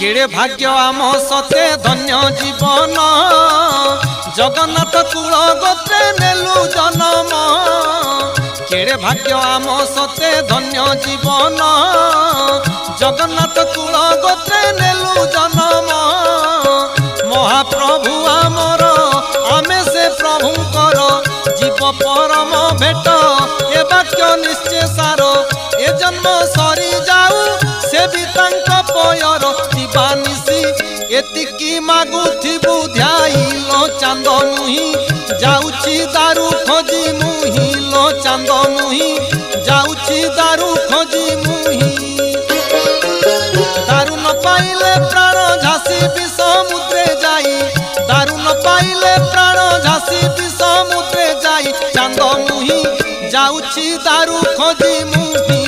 केड़े भाग्य आम सते धन्य जीवन जगन्नाथ कुल गोत्रे नेलु जन्म केड़े भाग्य आम सते धन्य जीवन जगन्नाथ कुल गोत्रे नेलु जन्म महाप्रभु आमर आमे से प्रभुंकर जीव परम भेट ए वाक्य निश्चय सार ए जन्म सरी जाऊ से भी तांक पयर दिवानिसी एतिकी मागुथिबु ध्याइलो चांद मुही जाउची दारू खोजी मुही लो चांद मुही जाउची दारू खोजी मुही दारू न पाइले प्राण झांसी भी समुद्रे जाई दारू न पाइले प्राण झांसी भी समुद्रे जाई चांद मुही जाउची दारू खोजी मुही